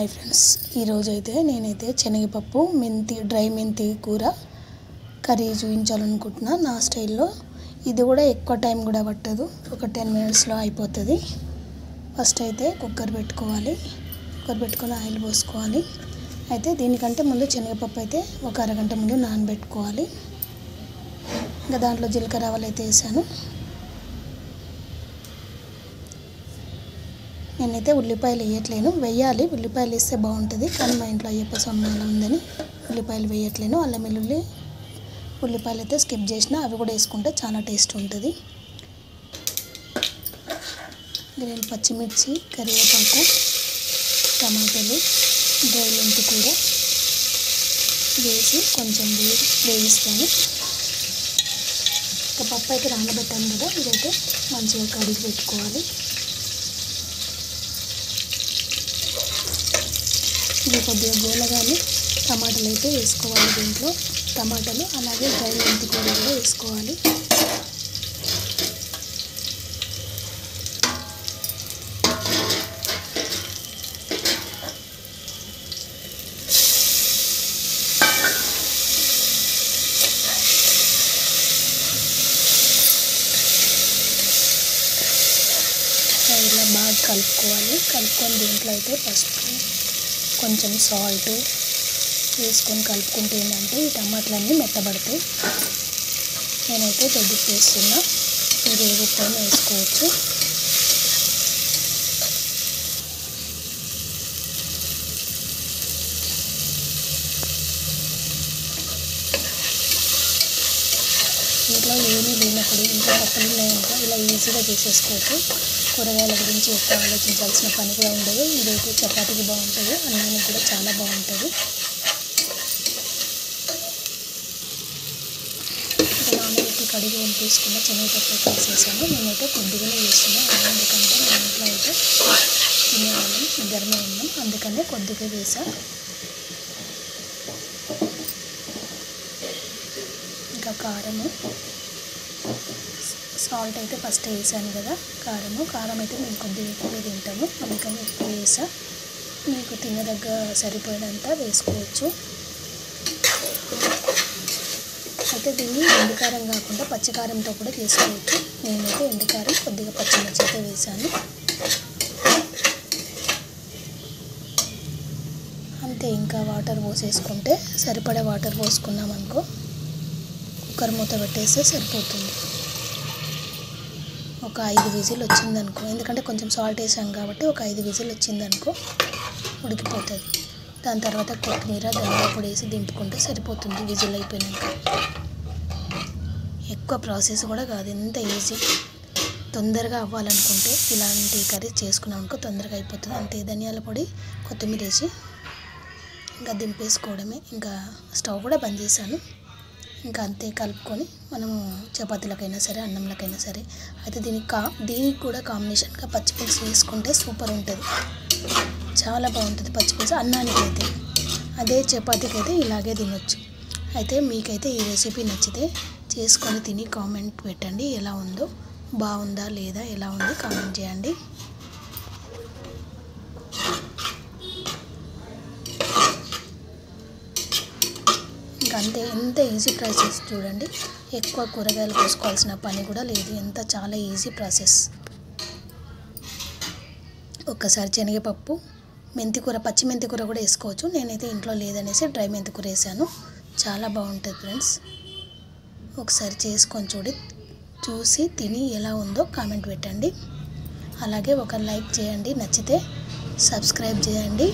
Hi friends, ఈరోజు అయితే నేనైతే శనగపప్పు మెంతి డ్రై మెంతి కూర కర్రీ చూపించాలనుకుంటున్నా నా స్టైల్లో. ఇది కూడా ఎక్కువ టైం కూడా పట్టదు, ఒక 10 మినిట్స్లో అయిపోతుంది. ఫస్ట్ అయితే కుక్కర్ పెట్టుకోవాలి. కుక్కర్ పెట్టుకొని ఆయిల్ పోసుకోవాలి. అయితే దీనికంటే ముందు శనగపప్పు అయితే ఒక అరగంట ముందు నానబెట్టుకోవాలి. ఇంకా దాంట్లో జీలకర్ర ఆవాలు అయితే వేసాను. నేనైతే ఉల్లిపాయలు వేయట్లేను, వేయాలి, ఉల్లిపాయలు వేస్తే బాగుంటుంది, కానీ మా ఇంట్లో అయ్యప్ప సొమ్మాల ఉందని ఉల్లిపాయలు వేయట్లేను. అల్లం వెల్లుల్లి ఉల్లిపాయలు అయితే స్కిప్ చేసిన, అవి కూడా వేసుకుంటే చాలా టేస్ట్ ఉంటుంది. నేను పచ్చిమిర్చి, కరివేపాకు, టమాటాలు, డ్రై మెంతి కూర వేసి కొంచెం వేయిస్తాను. ఇంకా పప్పు అయితే నానబెట్టాను కదా, ఇదైతే మంచిగా కడిగి పెట్టుకోవాలి. ఇది కొద్దిగా గోలగానే టమాటాలు అయితే వేసుకోవాలి. దీంట్లో టమాటాలు అలాగే డ్రై మెంతి కూర కూడా వేసుకోవాలి. ఇలా బాగా కలుపుకోవాలి. కలుపుకొని దీంట్లో అయితే పసుపు, కొంచెం సాల్ట్ వేసుకొని కలుపుకుంటే ఏంటంటే ఈ టమాటాలన్నీ మెత్తబడతాయి. నేనైతే దొడ్డుకు వేస్తున్నా, మీరు ఏ ఉప్పైనా వేసుకోవచ్చు. ఇంట్లో ఏమీ లేనప్పుడు, ఇంట్లో పక్కన ఉన్నాయనుకో ఇలా ఈజీగా చేసేసుకోవచ్చు. కూరగాయల గురించి ఎక్కువ ఆలోచించాల్సిన పని కూడా ఉండదు. ఇదైతే చపాతీకి బాగుంటుంది, అన్నానికి కూడా చాలా బాగుంటుంది. నానబెట్టి కడిగి వంపేసుకున్న శనగపప్పు వేసేసాను. నేనైతే కొద్దిగానే వేస్తున్నాను, ఎందుకంటే మా ఇంట్లో అయితే తినేవాళ్ళం, ఇద్దరమే ఉన్నాం, అందుకనే కొద్దిగా వేసా. ఇంకా కారము, సాల్ట్ అయితే ఫస్ట్ వేసాను కదా. కారం అయితే మేము కొద్దిగా ఎక్కువ తింటాము, అందుకని ఎక్కువ వేసా. మీకు తినదగ్గ సరిపోయినంత వేసుకోవచ్చు. అయితే దీన్ని ఎండుకారం కాకుండా పచ్చికారంతో కూడా చేసుకోవచ్చు. నేనైతే ఎండుకారం కొద్దిగా పచ్చిమిర్చి అయితే వేసాను. అంతే, ఇంకా వాటర్ పోసేసుకుంటే సరిపడే వాటర్ పోసుకున్నామనుకో కుక్కర్ మూత పెట్టేస్తే సరిపోతుంది. ఒక 5 విజిల్ వచ్చిందనుకో, ఎందుకంటే కొంచెం సాల్ట్ వేసాం కాబట్టి ఒక 5 విజిల్ వచ్చిందనుకో ఉడికిపోతుంది. దాని తర్వాత కొత్తిమీర, ధనియా పొడి వేసి దింపుకుంటే సరిపోతుంది విజిల్ అయిపోయినాక. ఎక్కువ ప్రాసెస్ కూడా కాదు, ఎంత ఈజీ. తొందరగా అవ్వాలనుకుంటే ఇలాంటి కర్రీ చేసుకున్నాం అనుకో తొందరగా అయిపోతుంది. అంతే, ధనియాల పొడి, కొత్తిమీర వేసి ఇంకా దింపేసుకోవడమే. ఇంకా స్టవ్ కూడా బంద్ చేశాను. ఇంకా అంతే, కలుపుకొని మనము చపాతీలకైనా సరే, అన్నంలకైనా సరే. అయితే దీనికి కూడా కాంబినేషన్గా పచ్చిపులుసు వేసుకుంటే సూపర్ ఉంటుంది, చాలా బాగుంటుంది పచ్చిపులుసు అన్నానికి అయితే. అదే చపాతీకి అయితే ఇలాగే తినొచ్చు. అయితే మీకైతే ఈ రెసిపీ నచ్చితే చేసుకొని తిని కామెంట్ పెట్టండి, ఎలా ఉందో, బాగుందా లేదా, ఎలా ఉంది కామెంట్ చేయండి. అంతే, ఎంత ఈజీ ప్రాసెస్ చూడండి. ఎక్కువ కూరగాయలు కోసుకోవాల్సిన పని కూడా లేదు, చాలా ఈజీ ప్రాసెస్. ఒక్కసారి శనగపప్పు, మెంతికూర, పచ్చి మెంతికూర కూడా వేసుకోవచ్చు. నేనైతే ఇంట్లో లేదనేసి డ్రై మెంతికూర వేసాను, చాలా బాగుంటుంది ఫ్రెండ్స్. ఒకసారి చేసుకొని చూసి తిని ఎలా ఉందో కామెంట్ పెట్టండి. అలాగే ఒక లైక్ చేయండి, నచ్చితే సబ్స్క్రైబ్ చేయండి.